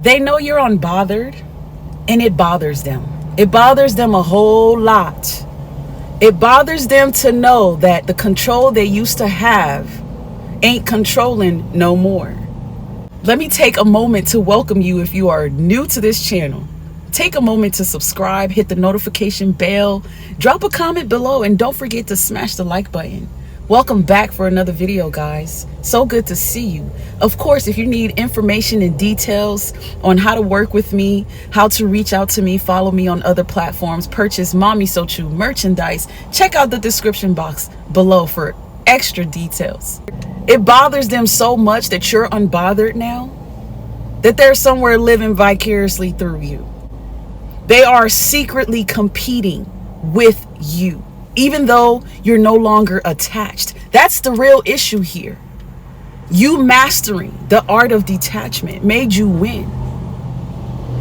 They know you're unbothered, and it bothers them. It bothers them a whole lot. It bothers them to know that the control they used to have ain't controlling no more. Let me take a moment to welcome you if you are new to this channel. Take a moment to subscribe, hit the notification bell, drop a comment below, and don't forget to smash the like button. Welcome back for another video, guys. So good to see you. Of course, if you need information and details on how to work with me, how to reach out to me, follow me on other platforms, purchase MamiSoTrue merchandise, check out the description box below for extra details. It bothers them so much that you're unbothered now, that they're somewhere living vicariously through you. They are secretly competing with you, even though you're no longer attached. That's the real issue here. You mastering the art of detachment made you win,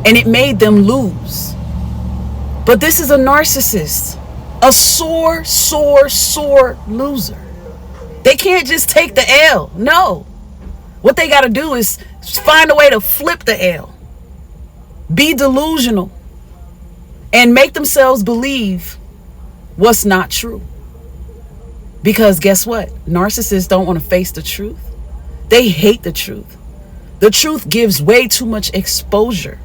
and it made them lose. But this is a narcissist, a sore loser. They can't just take the L. No. What they got to do is find a way to flip the L, be delusional, and make themselves believe what's not true. Because guess what? Narcissists don't want to face the truth. They hate the truth. The truth gives way too much exposure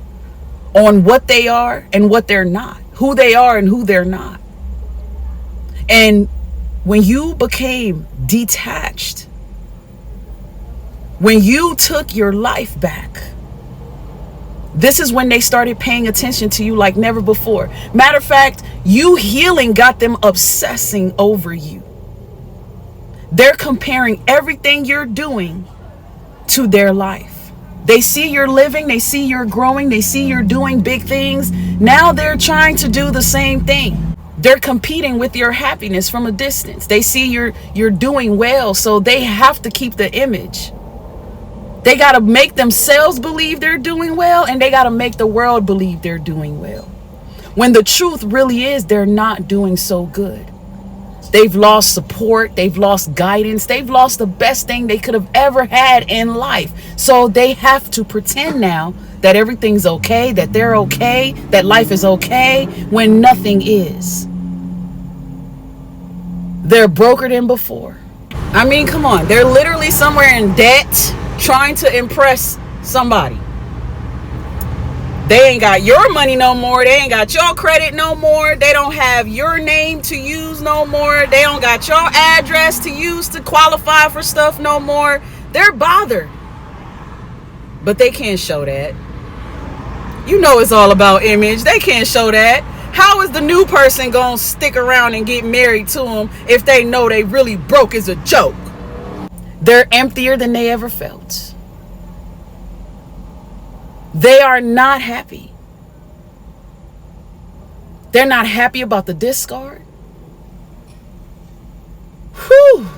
on what they are and what they're not, who they are and who they're not. And when you became detached, when you took your life back, this is when they started paying attention to you like never before. Matter of fact, you healing got them obsessing over you. They're comparing everything you're doing to their life. They see you're living, they see you're growing, they see you're doing big things. Now they're trying to do the same thing. They're competing with your happiness from a distance. They see you're doing well, so they have to keep the image. They got to make themselves believe they're doing well, and they got to make the world believe they're doing well. When the truth really is they're not doing so good. They've lost support. They've lost guidance. They've lost the best thing they could have ever had in life. So they have to pretend now that everything's okay, that they're okay, that life is okay, when nothing is. They're broker than before. I mean, come on. They're literally somewhere in debt trying to impress somebody. They ain't got your money no more. They ain't got your credit no more. They don't have your name to use no more. They don't got your address to use to qualify for stuff no more. They're bothered. But they can't show that. You know it's all about image. They can't show that. How is the new person gonna stick around and get married to them if they know they really broke as a joke? They're emptier than they ever felt. They are not happy. They're not happy about the discard. Whew.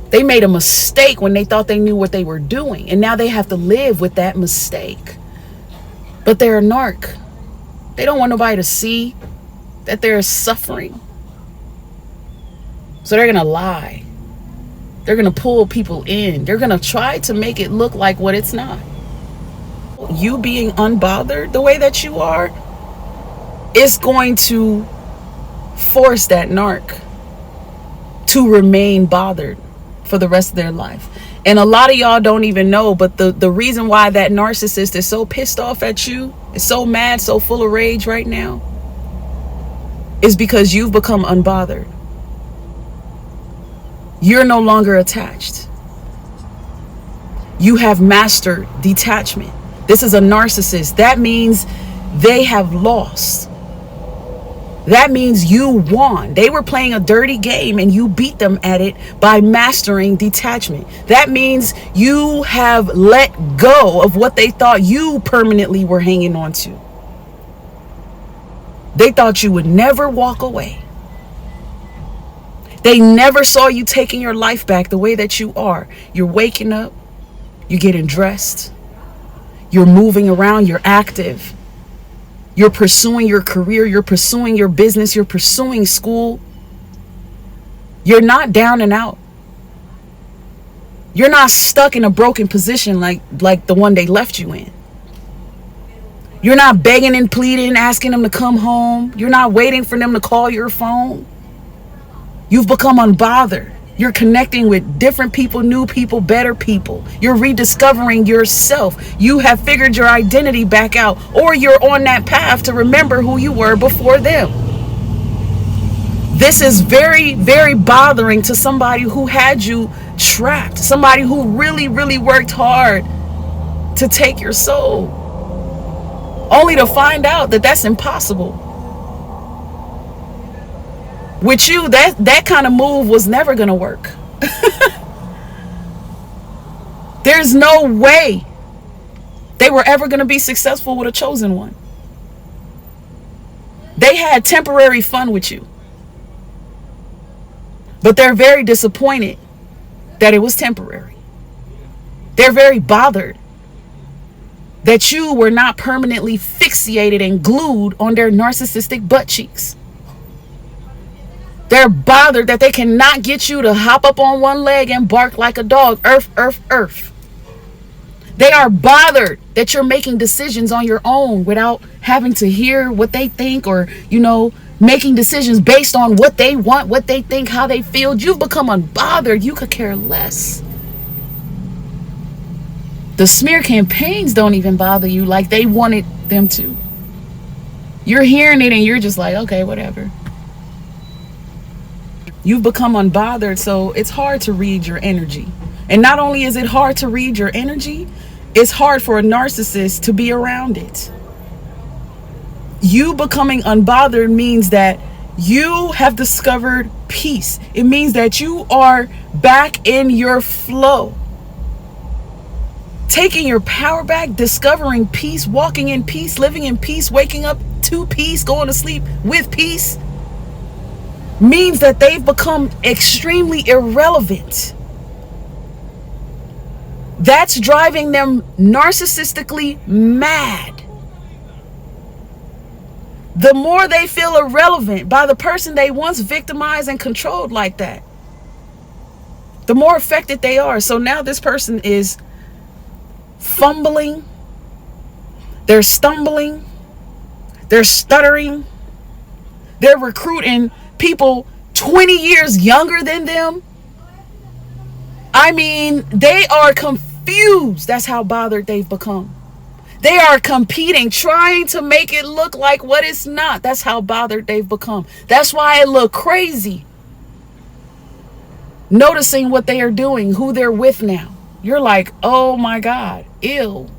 They made a mistake when they thought they knew what they were doing, and now they have to live with that mistake. But they're a narc. They don't want nobody to see that they're suffering. So they're going to lie. They're going to pull people in. They're going to try to make it look like what it's not. You being unbothered the way that you are is going to force that narc to remain bothered for the rest of their life. And a lot of y'all don't even know, but the reason why that narcissist is so pissed off at you, is so mad, so full of rage right now, is because you've become unbothered. You're no longer attached. You have mastered detachment. This is a narcissist. That means they have lost. That means you won. They were playing a dirty game and you beat them at it by mastering detachment. That means you have let go of what they thought you permanently were hanging on to. They thought you would never walk away. They never saw you taking your life back the way that you are. You're waking up, you're getting dressed, you're moving around, you're active. You're pursuing your career. You're pursuing your business. You're pursuing school. You're not down and out. You're not stuck in a broken position like the one they left you in. You're not begging and pleading, asking them to come home. You're not waiting for them to call your phone. You've become unbothered. You're connecting with different people, new people, better people. You're rediscovering yourself. You have figured your identity back out, or you're on that path to remember who you were before them. This is very, very bothering to somebody who had you trapped, somebody who really, really worked hard to take your soul, only to find out that that's impossible. With you, that kind of move was never going to work. There's no way they were ever going to be successful with a chosen one. They had temporary fun with you, but they're very disappointed that it was temporary. They're very bothered that you were not permanently fixated and glued on their narcissistic butt cheeks. They're bothered that they cannot get you to hop up on one leg and bark like a dog. Earth, earth, earth. They are bothered that you're making decisions on your own without having to hear what they think, or, making decisions based on what they want, what they think, how they feel. You've become unbothered. You could care less. The smear campaigns don't even bother you like they wanted them to. You're hearing it and you're just like, okay, whatever. You've become unbothered, so it's hard to read your energy. And not only is it hard to read your energy, it's hard for a narcissist to be around it. You becoming unbothered means that you have discovered peace. It means that you are back in your flow. Taking your power back, discovering peace, walking in peace, living in peace, waking up to peace, going to sleep with peace, means that they've become extremely irrelevant. That's driving them narcissistically mad. The more they feel irrelevant by the person they once victimized and controlled like that, the more affected they are. So now this person is fumbling, they're stumbling, they're stuttering, they're recruiting people 20 years younger than them. I mean, they are confused. That's how bothered they've become. They are competing, trying to make it look like what it's not. That's how bothered they've become. That's why it look crazy. Noticing what they are doing, who they're with now. You're like, oh my God, ew.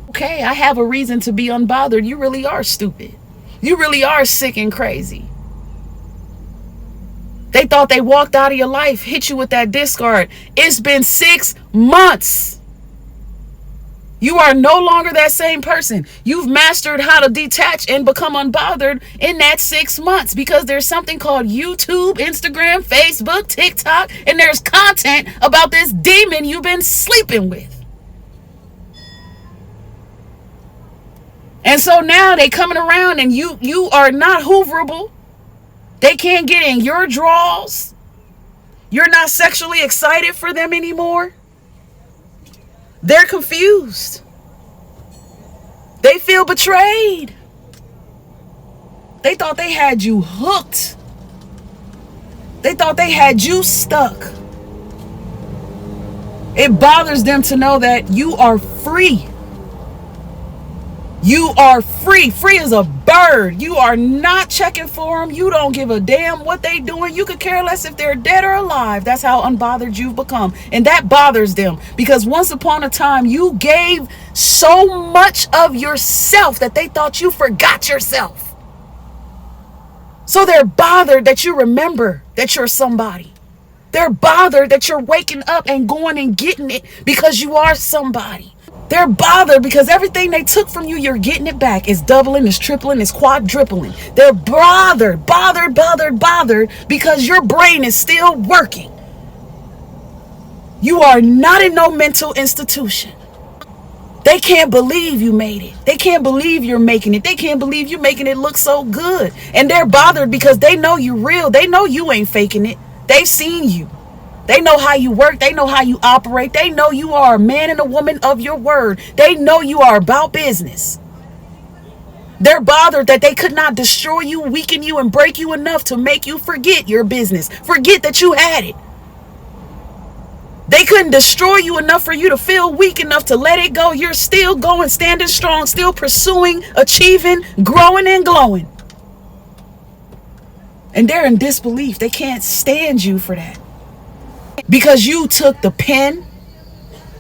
Okay, I have a reason to be unbothered. You really are stupid. You really are sick and crazy. They thought they walked out of your life, hit you with that discard. It's been 6 months. You are no longer that same person. You've mastered how to detach and become unbothered in that 6 months, because there's something called YouTube, Instagram, Facebook, TikTok, and there's content about this demon you've been sleeping with. And so now they coming around and you are not hooverable. They can't get in your drawers. You're not sexually excited for them anymore. They're confused. They feel betrayed. They thought they had you hooked. They thought they had you stuck. It bothers them to know that you are free. You are free. Free as a bird. You are not checking for them. You don't give a damn what they doing. You could care less if they're dead or alive. That's how unbothered you've become. And that bothers them, because once upon a time you gave so much of yourself that they thought you forgot yourself. So they're bothered that you remember that you're somebody. They're bothered that you're waking up and going and getting it because you are somebody. They're bothered because everything they took from you, you're getting it back. It's doubling, it's tripling, it's quadrupling. They're bothered because your brain is still working. You are not in no mental institution. They can't believe you made it. They can't believe you're making it. They can't believe you're making it look so good. And they're bothered because they know you're real. They know you ain't faking it. They've seen you. They know how you work. They know how you operate. They know you are a man and a woman of your word. They know you are about business. They're bothered that they could not destroy you, weaken you, and break you enough to make you forget your business. Forget that you had it. They couldn't destroy you enough for you to feel weak enough to let it go. You're still going, standing strong, still pursuing, achieving, growing, and glowing. And they're in disbelief. They can't stand you for that. Because you took the pen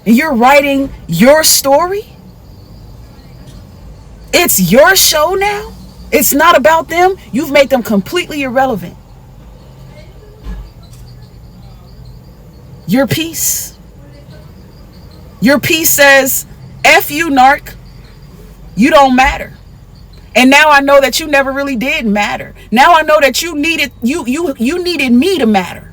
and you're writing your story. It's your show now. It's not about them. You've made them completely irrelevant. Your piece. Your piece says, F you, narc. You don't matter. And now I know that you never really did matter. Now I know that you needed me to matter.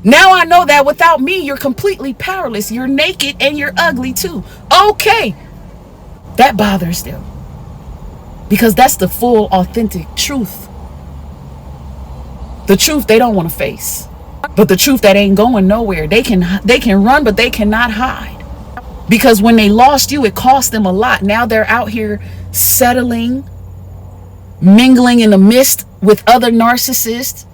Now I know that without me, you're completely powerless. You're naked and you're ugly too. Okay. That bothers them. Because that's the full, authentic truth. The truth they don't want to face. But the truth that ain't going nowhere. They can run, but they cannot hide. Because when they lost you, it cost them a lot. Now they're out here settling, mingling in the midst with other narcissists.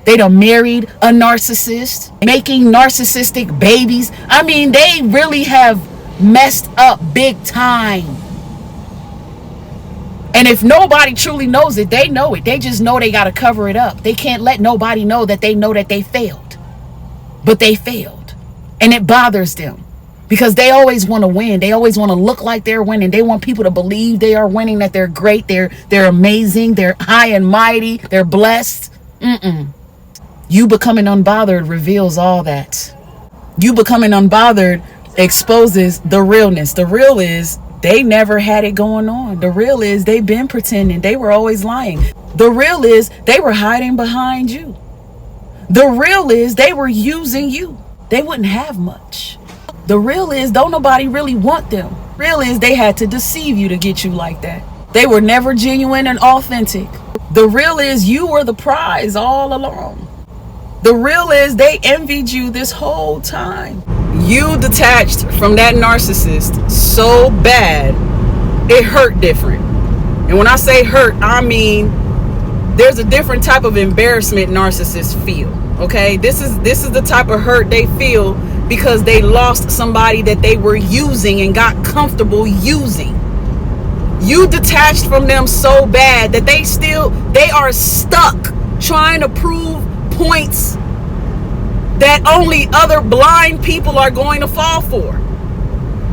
They done married a narcissist, making narcissistic babies. I mean, they really have messed up big time. And if nobody truly knows it, they know it. They just know they got to cover it up. They can't let nobody know that they failed. But they failed. And it bothers them. Because they always want to win. They always want to look like they're winning. They want people to believe they are winning, that they're great, they're amazing, they're high and mighty, they're blessed. You becoming unbothered reveals all that. You becoming unbothered exposes the realness. The real is they never had it going on. The real is they've been pretending. They were always lying. The real is they were hiding behind you. The real is they were using you. They wouldn't have much. The real is don't nobody really want them. Real is they had to deceive you to get you like that. They were never genuine and authentic. The real is you were the prize all along. The real is they envied you this whole time. You detached from that narcissist so bad, it hurt different. And when I say hurt, I mean there's a different type of embarrassment narcissists feel. Okay, this is the type of hurt they feel because they lost somebody that they were using and got comfortable using. You detached from them so bad that they are stuck trying to prove points that only other blind people are going to fall for.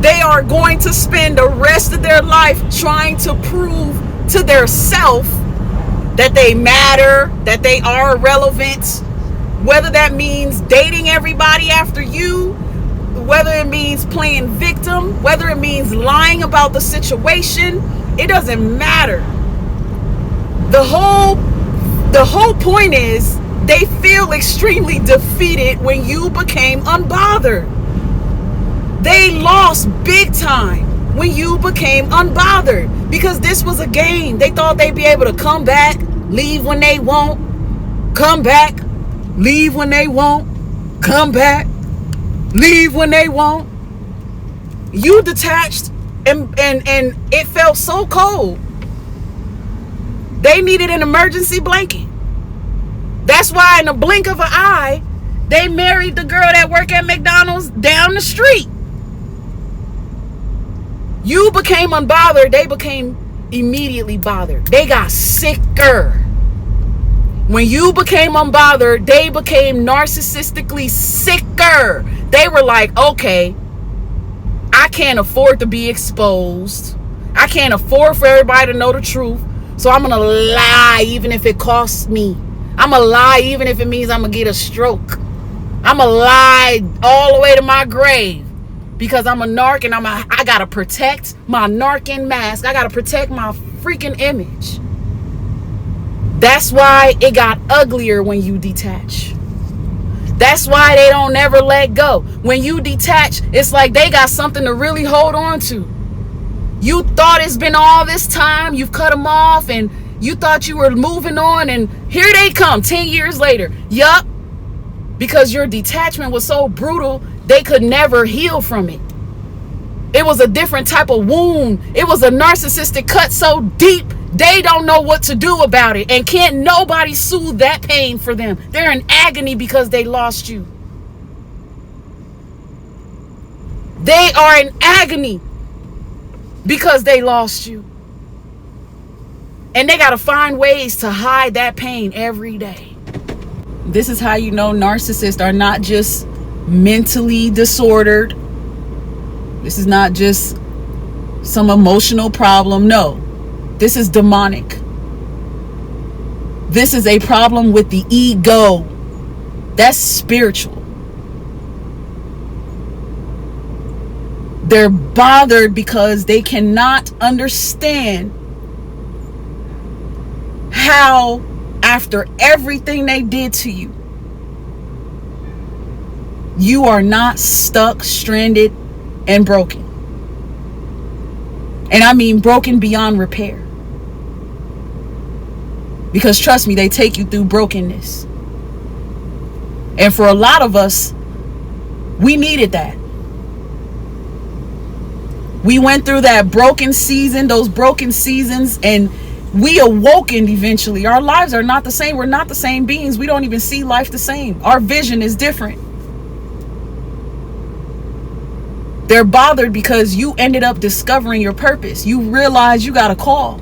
They are going to spend the rest of their life trying to prove to their self that they matter, that they are relevant, whether that means dating everybody after you, whether it means playing victim, whether it means lying about the situation, it doesn't matter. The whole point is they feel extremely defeated when you became unbothered. They lost big time when you became unbothered because this was a game. They thought they'd be able to come back, leave when they want, come back, leave when they want, come back, leave when they want. You detached and it felt so cold. They needed an emergency blanket. That's why in the blink of an eye, they married the girl that worked at McDonald's down the street. You became unbothered. They became immediately bothered. They got sicker. When you became unbothered, they became narcissistically sicker. They were like, okay, I can't afford to be exposed. I can't afford for everybody to know the truth. So I'm going to lie even if it costs me. I'm going to lie even if it means I'm going to get a stroke. I'm going to lie all the way to my grave because I'm a narc and I got to protect my narcan mask. I got to protect my freaking image. That's why it got uglier when you detach. That's why they don't ever let go. When you detach, it's like they got something to really hold on to. You thought it's been all this time. You've cut them off and you thought you were moving on, and here they come 10 years later. Yup. because your detachment was so brutal, they could never heal from it. It was a different type of wound. It was a narcissistic cut so deep, they don't know what to do about it. And can't nobody soothe that pain for them. They're in agony because they lost you. They are in agony because they lost you. And they got to find ways to hide that pain every day. This is how you know narcissists are not just mentally disordered. This is not just some emotional problem. No, this is demonic. This is a problem with the ego. That's spiritual. They're bothered because they cannot understand how, after everything they did to you, you are not stuck, stranded, and broken. And I mean broken beyond repair. Because trust me, they take you through brokenness. And for a lot of us, we needed that. We went through that broken season, those broken seasons, and we awoken eventually. Our lives are not the same. We're not the same beings. We don't even see life the same. Our vision is different. They're bothered because you ended up discovering your purpose. You realize you got a call.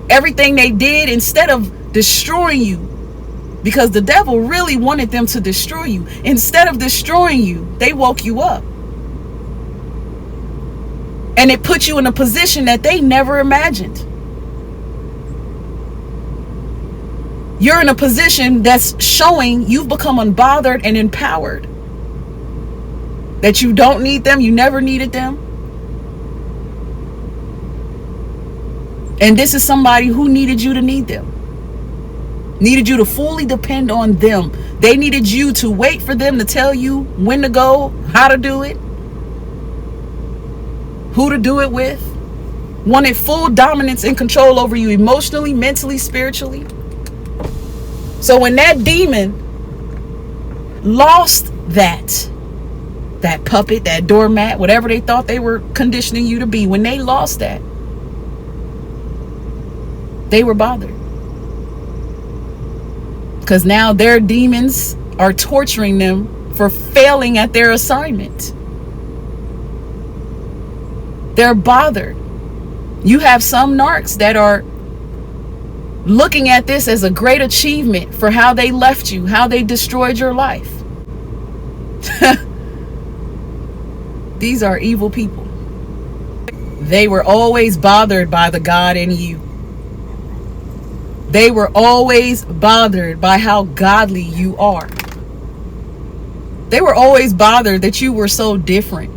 Everything they did, instead of destroying you, because the devil really wanted them to destroy you, instead of destroying you, they woke you up. And it put you in a position that they never imagined. You're in a position that's showing you've become unbothered and empowered. That you don't need them, you never needed them. And this is somebody who needed you to need them. Needed you to fully depend on them. They needed you to wait for them to tell you when to go, how to do it, who to do it with. Wanted full dominance and control over you emotionally, mentally, spiritually. So when that demon lost that puppet, that doormat, whatever they thought they were conditioning you to be, when they lost that, they were bothered. Because now their demons are torturing them for failing at their assignment. They're bothered. You have some narcs that are looking at this as a great achievement for how they left you, how they destroyed your life. These are evil people. They were always bothered by the God in you. They were always bothered by how godly you are. They were always bothered that you were so different.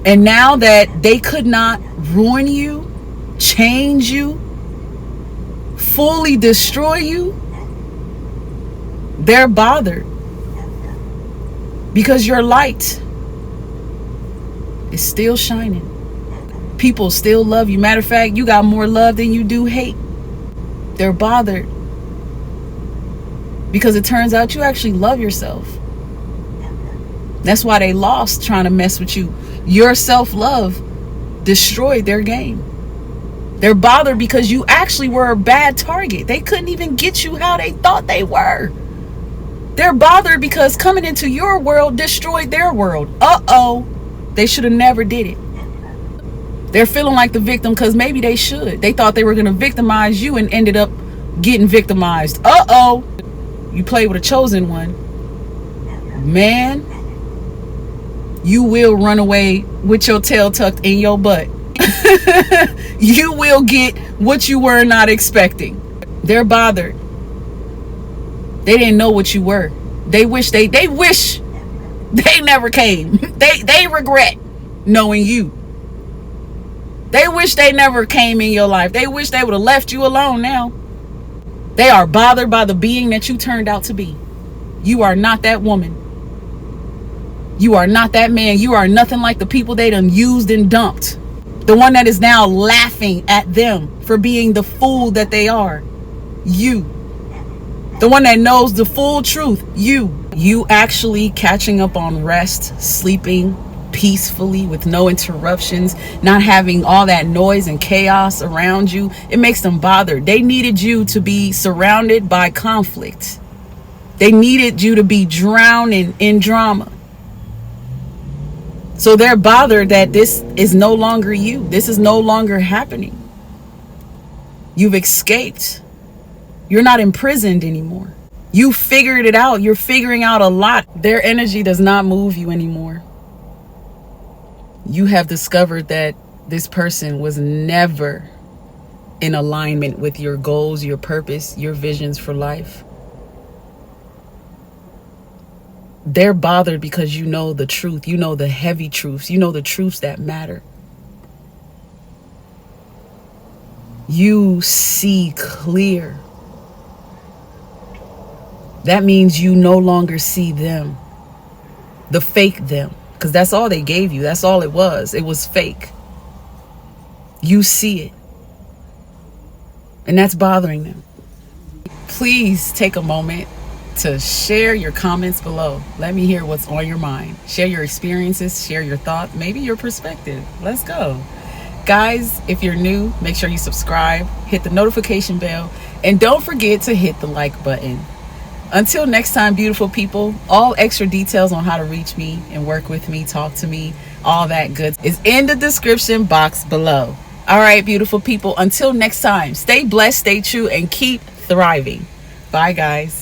And now that they could not ruin you, change you, fully destroy you, they're bothered. Because your light is still shining. People still love you. Matter of fact, you got more love than you do hate. They're bothered because it turns out you actually love yourself. That's why they lost trying to mess with you. Your self-love destroyed their game. They're bothered because you actually were a bad target. They couldn't even get you how they thought they were. They're bothered because coming into your world destroyed their world. Uh-oh. They should have never did it. They're feeling like the victim because maybe they should. They thought they were going to victimize you and ended up getting victimized. Uh-oh. You play with a chosen one. Man, you will run away with your tail tucked in your butt. You will get what you were not expecting. They're bothered. They didn't know what you were. They wish they never came. They regret knowing you. They wish they never came in your life. They wish they would have left you alone now. They are bothered by the being that you turned out to be. You are not that woman. You are not that man. You are nothing like the people they done used and dumped. The one that is now laughing at them for being the fool that they are. You. The one that knows the full truth. You actually catching up on rest, sleeping peacefully with no interruptions, not having all that noise and chaos around you. It makes them bothered. They needed you to be surrounded by conflict. They needed you to be drowning in drama. So they're bothered that this is no longer you. This is no longer happening. You've escaped. You're not imprisoned anymore. You figured it out. You're figuring out a lot. Their energy does not move you anymore. You have discovered that this person was never in alignment with your goals, your purpose, your visions for life. They're bothered because you know the truth. You know the heavy truths. You know the truths that matter. You see clear. That means you no longer see them, the fake them, because that's all they gave you. That's all it was. It was fake. You see it. And that's bothering them. Please take a moment to share your comments below. Let me hear what's on your mind. Share your experiences, share your thoughts, maybe your perspective. Let's go. Guys, if you're new, make sure you subscribe, hit the notification bell, and don't forget to hit the like button. Until next time, beautiful people, all extra details on how to reach me and work with me, talk to me, all that good is in the description box below. All right, beautiful people, until next time, stay blessed, stay true, and keep thriving. Bye, guys.